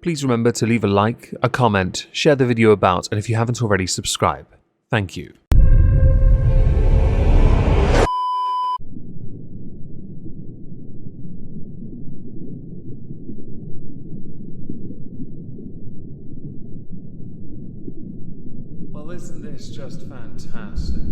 please remember to leave a like, a comment, share the video about, and if you haven't already, subscribe. Thank you. Well, isn't this just fantastic?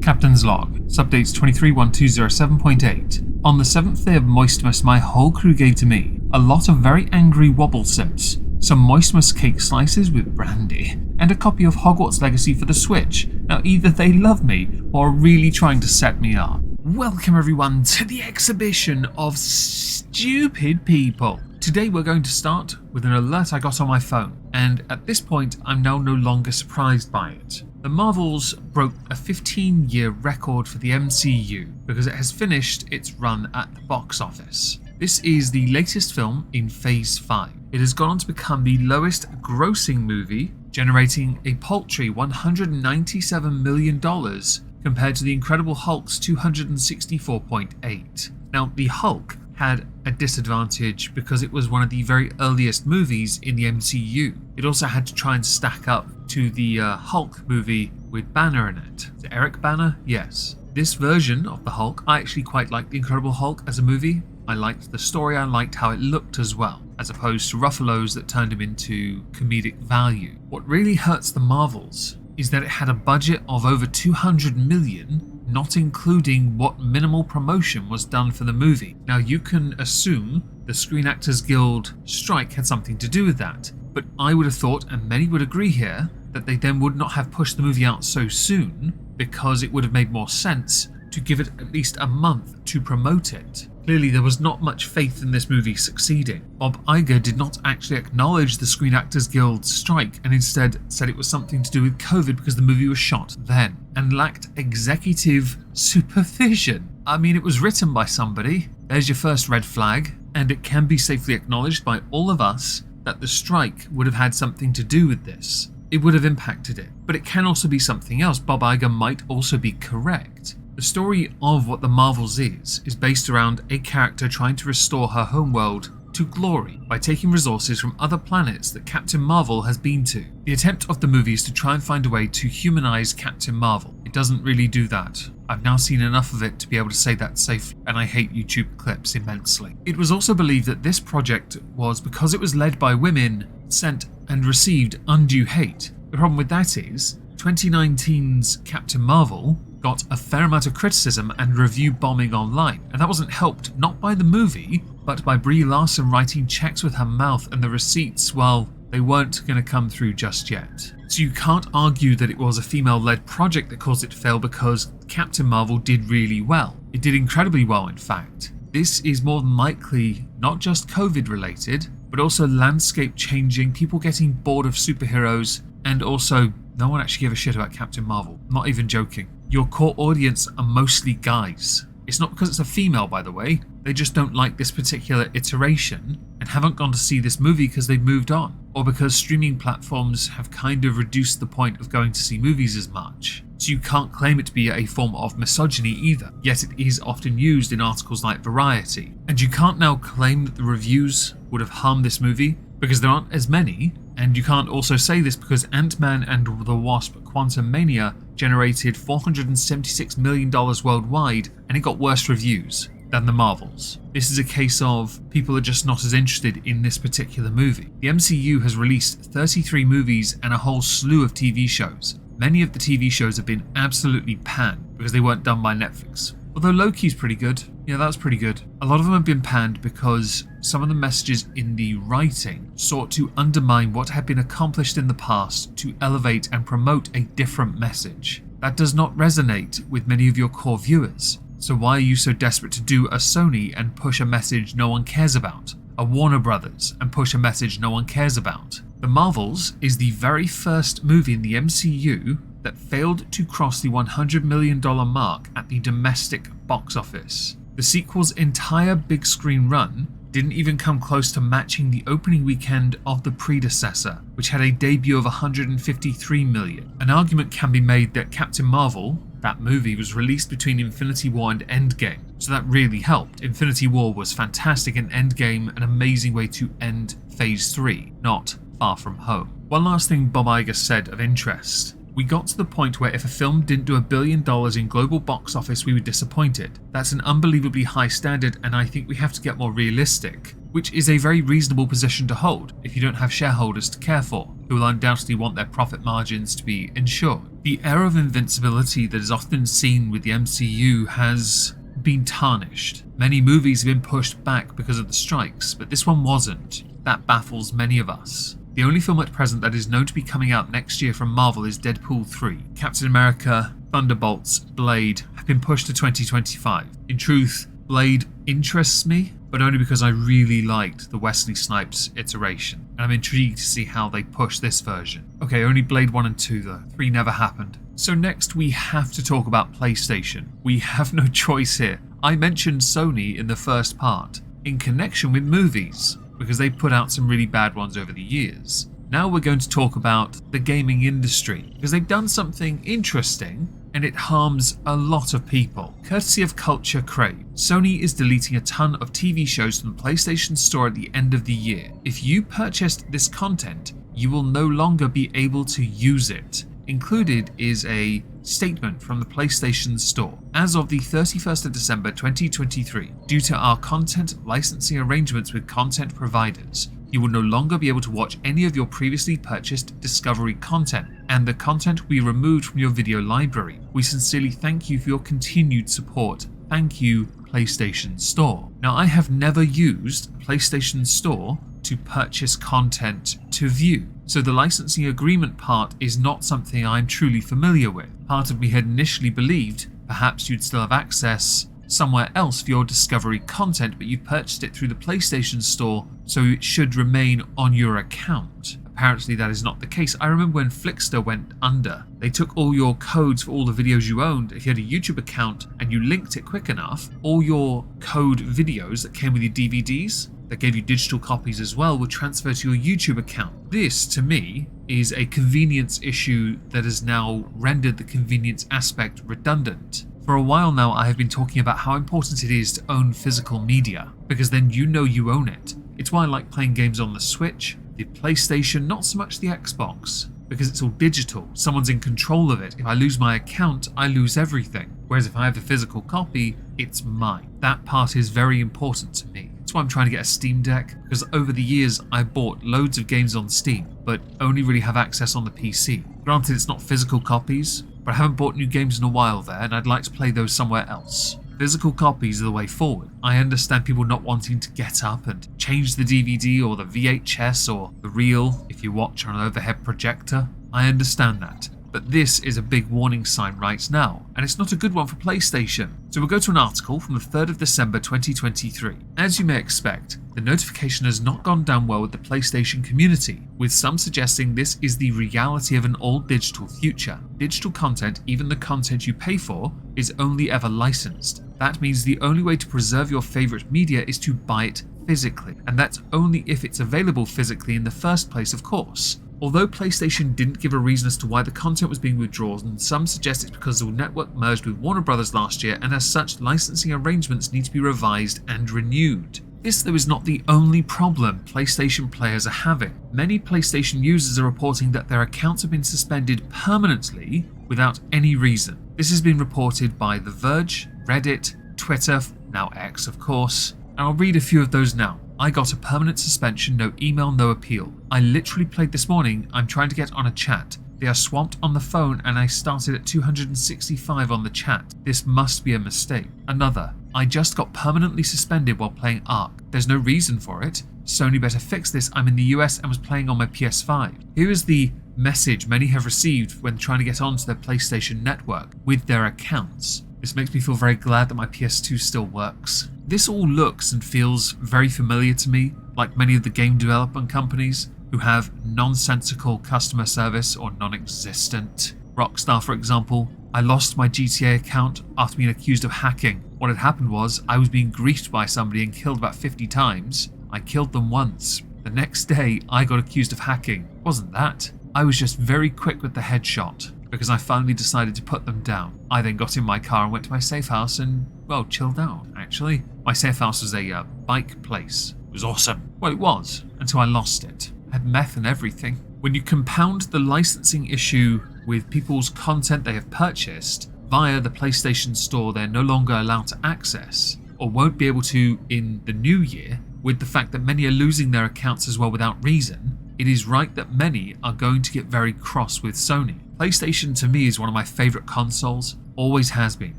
Captain's Log, Subdates 231207.8. On the 7th day of Moistmas, my whole crew gave to me a lot of very angry wobble simps, some Moistmas cake slices with brandy, and a copy of Hogwarts Legacy for the Switch. Now either they love me or are really trying to set me up. Welcome everyone to the exhibition of stupid people. Today we're going to start with an alert I got on my phone, and at this point I'm now no longer surprised by it. The Marvels broke a 15-year record for the MCU because it has finished its run at the box office. This is the latest film in Phase 5. It has gone on to become the lowest grossing movie, generating a paltry $197 million compared to The Incredible Hulk's $264.8. Now, the Hulk had a disadvantage because it was one of the very earliest movies in the MCU. It also had to try and stack up to the Hulk movie with Banner in it. Is it Eric Banner? Yes. This version of the Hulk, I actually quite liked The Incredible Hulk as a movie. I liked the story, I liked how it looked as well, as opposed to Ruffalo's that turned him into comedic value. What really hurts the Marvels is that it had a budget of over $200 million, not including what minimal promotion was done for the movie. Now you can assume the Screen Actors Guild strike had something to do with that, but I would have thought, and many would agree here, that they then would not have pushed the movie out so soon because it would have made more sense to give it at least a month to promote it. Clearly there was not much faith in this movie succeeding. Bob Iger did not actually acknowledge the Screen Actors Guild strike and instead said it was something to do with COVID because the movie was shot then and lacked executive supervision. I mean, it was written by somebody. There's your first red flag, and it can be safely acknowledged by all of us that the strike would have had something to do with this. It would have impacted it, but it can also be something else. Bob Iger might also be correct. The story of what the Marvels is based around a character trying to restore her homeworld to glory by taking resources from other planets that Captain Marvel has been to. The attempt of the movie is to try and find a way to humanize Captain Marvel. It doesn't really do that. I've now seen enough of it to be able to say that safely, and I hate YouTube clips immensely. It was also believed that this project was, because it was led by women, sent and received undue hate. The problem with that is 2019's Captain Marvel got a fair amount of criticism and review bombing online, and that wasn't helped not by the movie, but by Brie Larson writing checks with her mouth and the receipts, well, they weren't going to come through just yet. So you can't argue that it was a female-led project that caused it to fail because Captain Marvel did really well. It did incredibly well, in fact. This is more than likely not just COVID related, but also landscape changing, people getting bored of superheroes, and also no one actually gave a shit about Captain Marvel. I'm not even joking. Your core audience are mostly guys. It's not because it's a female, by the way. They just don't like this particular iteration and haven't gone to see this movie because they've moved on, or because streaming platforms have kind of reduced the point of going to see movies as much. So you can't claim it to be a form of misogyny either, yet it is often used in articles like Variety. And you can't now claim that the reviews would have harmed this movie because there aren't as many, and you can't also say this because Ant-Man and the Wasp: Quantumania generated $476 million worldwide, and it got worse reviews than the Marvels. This is a case of people are just not as interested in this particular movie. The MCU has released 33 movies and a whole slew of TV shows. Many of the TV shows have been absolutely panned because they weren't done by Netflix. Although Loki's pretty good. Yeah, that was pretty good. A lot of them have been panned because some of the messages in the writing sought to undermine what had been accomplished in the past to elevate and promote a different message. That does not resonate with many of your core viewers. So why are you so desperate to do a Sony and push a message no one cares about? A Warner Brothers and push a message no one cares about? The Marvels is the very first movie in the MCU that failed to cross the $100 million mark at the domestic box office. The sequel's entire big screen run didn't even come close to matching the opening weekend of the predecessor, which had a debut of $153 million. An argument can be made that Captain Marvel, that movie was released between Infinity War and Endgame, so that really helped. Infinity War was fantastic and Endgame an amazing way to end Phase 3, not Far From Home. One last thing Bob Iger said of interest. We got to the point where if a film didn't do $1 billion in global box office, we were disappointed. That's an unbelievably high standard, and I think we have to get more realistic, which is a very reasonable position to hold if you don't have shareholders to care for, who will undoubtedly want their profit margins to be ensured. The air of invincibility that is often seen with the MCU has been tarnished. Many movies have been pushed back because of the strikes, but this one wasn't. That baffles many of us. The only film at present that is known to be coming out next year from Marvel is Deadpool 3. Captain America, Thunderbolts, Blade have been pushed to 2025. In truth, Blade interests me, but only because I really liked the Wesley Snipes iteration, and I'm intrigued to see how they push this version. Okay, only Blade 1 and 2 though. 3 never happened. So next we have to talk about PlayStation. We have no choice here. I mentioned Sony in the first part, in connection with movies, because they put out some really bad ones over the years. Now we're going to talk about the gaming industry, because they've done something interesting and it harms a lot of people. Courtesy of Culture Crave, Sony is deleting a ton of TV shows from the PlayStation Store at the end of the year. If you purchased this content, you will no longer be able to use it. Included is a statement from the PlayStation Store. As of the 31st of December 2023, due to our content licensing arrangements with content providers, you will no longer be able to watch any of your previously purchased Discovery content, and the content will be removed from your video library. We sincerely thank you for your continued support. Thank you, PlayStation Store. Now, I have never used PlayStation Store to purchase content to view, so the licensing agreement part is not something I'm truly familiar with. Part of me had initially believed perhaps you'd still have access somewhere else for your Discovery content, but you purchased it through the PlayStation Store, so it should remain on your account. Apparently that is not the case. I remember when Flickster went under, they took all your codes for all the videos you owned. If you had a YouTube account and you linked it quick enough, all your code videos that came with your DVDs, that gave you digital copies as well, would transfer to your YouTube account. This, to me, is a convenience issue that has now rendered the convenience aspect redundant. For a while now, I have been talking about how important it is to own physical media, because then you know you own it. It's why I like playing games on the Switch, the PlayStation, not so much the Xbox, because it's all digital. Someone's in control of it. If I lose my account, I lose everything. Whereas if I have the physical copy, it's mine. That part is very important to me. That's why I'm trying to get a Steam Deck, because over the years I bought loads of games on Steam, but only really have access on the PC. Granted, it's not physical copies, but I haven't bought new games in a while there, and I'd like to play those somewhere else. Physical copies are the way forward. I understand people not wanting to get up and change the DVD or the VHS or the reel if you watch on an overhead projector. I understand that. But this is a big warning sign right now, and it's not a good one for PlayStation. So we'll go to an article from the 3rd of December 2023. As you may expect, the notification has not gone down well with the PlayStation community, with some suggesting this is the reality of an all-digital future. Digital content, even the content you pay for, is only ever licensed. That means the only way to preserve your favorite media is to buy it physically, and that's only if it's available physically in the first place, of course. Although PlayStation didn't give a reason as to why the content was being withdrawn, and some suggest it's because the network merged with Warner Bros. Last year, and as such, licensing arrangements need to be revised and renewed. This, though, is not the only problem PlayStation players are having. Many PlayStation users are reporting that their accounts have been suspended permanently without any reason. This has been reported by The Verge, Reddit, Twitter, now X of course, and I'll read a few of those now. I got a permanent suspension, no email, no appeal. I literally played this morning, I'm trying to get on a chat. They are swamped on the phone and I started at 265 on the chat. This must be a mistake. Another, I just got permanently suspended while playing Ark. There's no reason for it. Sony better fix this. I'm in the US and was playing on my PS5. Here is the message many have received when trying to get onto their PlayStation network with their accounts. This makes me feel very glad that my PS2 still works. This all looks and feels very familiar to me, like many of the game development companies who have nonsensical customer service or non-existent. Rockstar, for example, I lost my GTA account after being accused of hacking. What had happened was I was being griefed by somebody and killed about 50 times. I killed them once. The next day, I got accused of hacking. Wasn't that? I was just very quick with the headshot. because I finally decided to put them down. I then got in my car and went to my safe house and, well, chilled out, actually. My safe house was a bike place. It was awesome. Well, it was, until I lost it. I had meth and everything. When you compound the licensing issue with people's content they have purchased via the PlayStation Store they're no longer allowed to access, or won't be able to in the new year, with the fact that many are losing their accounts as well without reason, it is right that many are going to get very cross with Sony. PlayStation to me is one of my favourite consoles, always has been.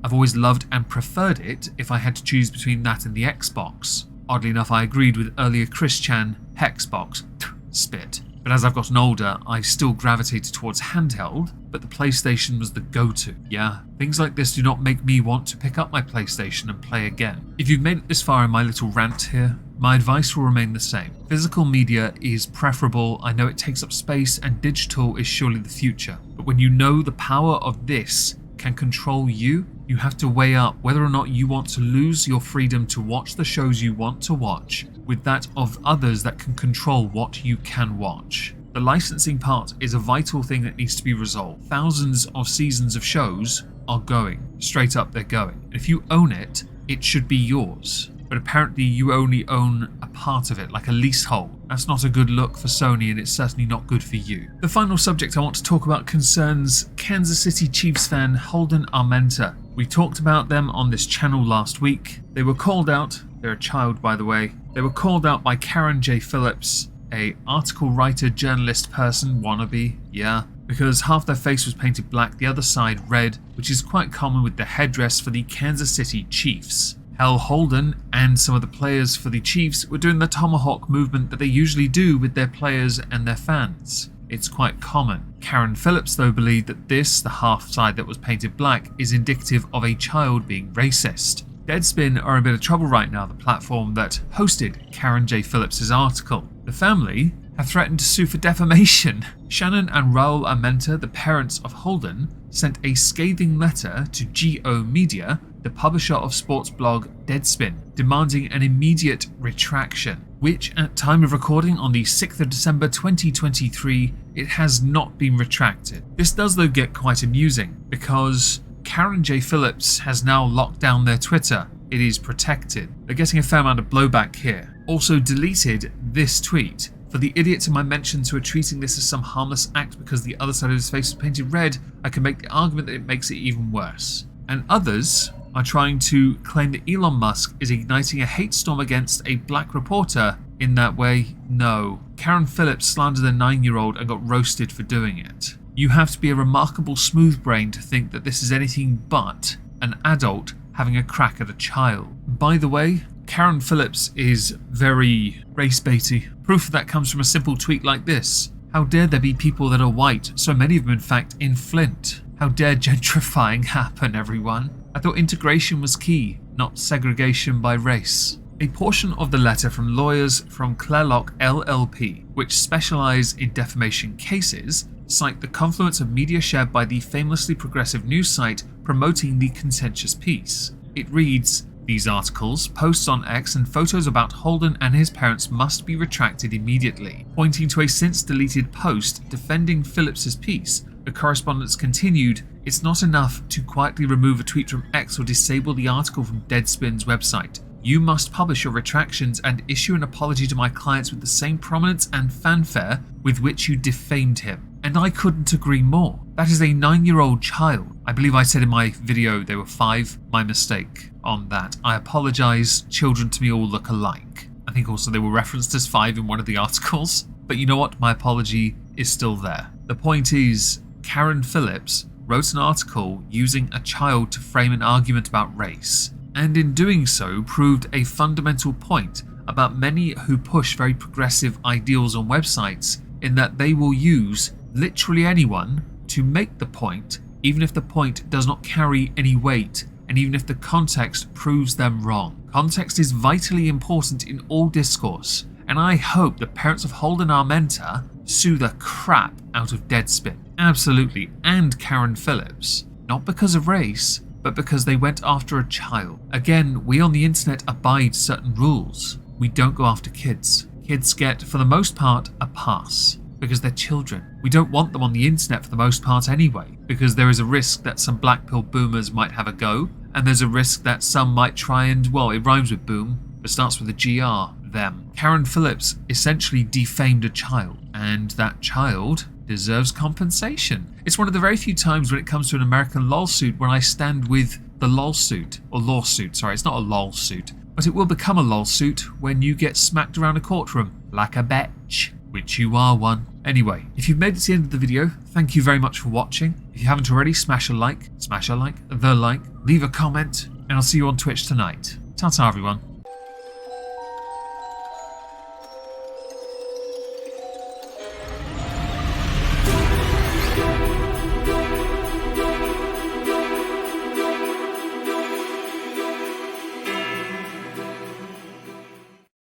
I've always loved and preferred it if I had to choose between that and the Xbox. Oddly enough, I agreed with earlier Chris Chan, Hexbox, spit. But as I've gotten older, I still gravitated towards handheld, but the PlayStation was the go-to. Yeah, things like this do not make me want to pick up my PlayStation and play again. If you've made it this far in my little rant here, my advice will remain the same. Physical media is preferable. I know it takes up space and digital is surely the future. But when you know the power of this can control you, you have to weigh up whether or not you want to lose your freedom to watch the shows you want to watch with that of others that can control what you can watch. The licensing part is a vital thing that needs to be resolved. Thousands of seasons of shows are going. Straight up they're going. If you own it, it should be yours. But apparently you only own a part of it, like a leasehold. That's not a good look for Sony, and it's certainly not good for you. The final subject I want to talk about concerns Kansas City Chiefs fan Holden Armenta. We talked about them on this channel last week. They were called out, they're a child by the way, they were called out by Karen J. Phillips, a article writer, journalist person, wannabe, yeah, because half their face was painted black, the other side red, which is quite common with the headdress for the Kansas City Chiefs. Hal Holden and some of the players for the Chiefs were doing the tomahawk movement that they usually do with their players and their fans. It's quite common. Karen Phillips though believed that this, the half side that was painted black, is indicative of a child being racist. Deadspin are in a bit of trouble right now, the platform that hosted Karen J. Phillips' article. The family have threatened to sue for defamation. Shannon and Raul Armenta, the parents of Holden, sent a scathing letter to GO Media, the publisher of sports blog Deadspin, demanding an immediate retraction, which at time of recording on the 6th of December 2023, it has not been retracted. This does though get quite amusing, because Karen J. Phillips has now locked down their Twitter. It is protected. They're getting a fair amount of blowback here. Also deleted this tweet. For the idiots in my mentions who are treating this as some harmless act because the other side of his face is painted red, I can make the argument that it makes it even worse. And others are trying to claim that Elon Musk is igniting a hate storm against a black reporter in that way. No. Karen Phillips slandered a 9-year-old and got roasted for doing it. You have to be a remarkable smooth brain to think that this is anything but an adult having a crack at a child. By the way, Karen Phillips is very race-baity. Proof of that comes from a simple tweet like this. How dare there be people that are white, so many of them in fact in Flint? How dare gentrifying happen, everyone? I thought integration was key, not segregation by race. A portion of the letter from lawyers from Clairlock LLP, which specialise in defamation cases, cite the confluence of media shared by the famously progressive news site promoting the contentious piece. It reads, "These articles, posts on X and photos about Holden and his parents must be retracted immediately." Pointing to a since deleted post defending Phillips's piece, the correspondence continued, "It's not enough to quietly remove a tweet from X or disable the article from Deadspin's website. You must publish your retractions and issue an apology to my clients with the same prominence and fanfare with which you defamed him." And I couldn't agree more. That is a 9-year-old child. I believe I said in my video they were 5. My mistake on that. I apologise. Children to me all look alike. I think also they were referenced as 5 in one of the articles. But you know what? My apology is still there. The point is, Karen Phillips wrote an article using a child to frame an argument about race. And in doing so proved a fundamental point about many who push very progressive ideals on websites, in that they will use literally anyone to make the point, even if the point does not carry any weight, and even if the context proves them wrong. Context is vitally important in all discourse, and I hope the parents of Holden Armenta sue the crap out of Deadspin. Absolutely, and Karen Phillips. Not because of race, but because they went after a child. Again, we on the internet abide certain rules. We don't go after kids. Kids get, for the most part, a pass. because they're children. We don't want them on the internet for the most part anyway, because there is a risk that some black pill boomers might have a go, and there's a risk that some might try and, well, it rhymes with boom, but starts with a GR, them. Karen Phillips essentially defamed a child, and that child deserves compensation. It's one of the very few times when it comes to an American lawsuit when I stand with the lawsuit, or lawsuit, sorry, it's not a lawsuit, but it will become a lawsuit when you get smacked around a courtroom like a bitch, which you are one. Anyway, if you've made it to the end of the video, thank you very much for watching. If you haven't already, smash a like, leave a comment, and I'll see you on Twitch tonight. Ta-ta everyone.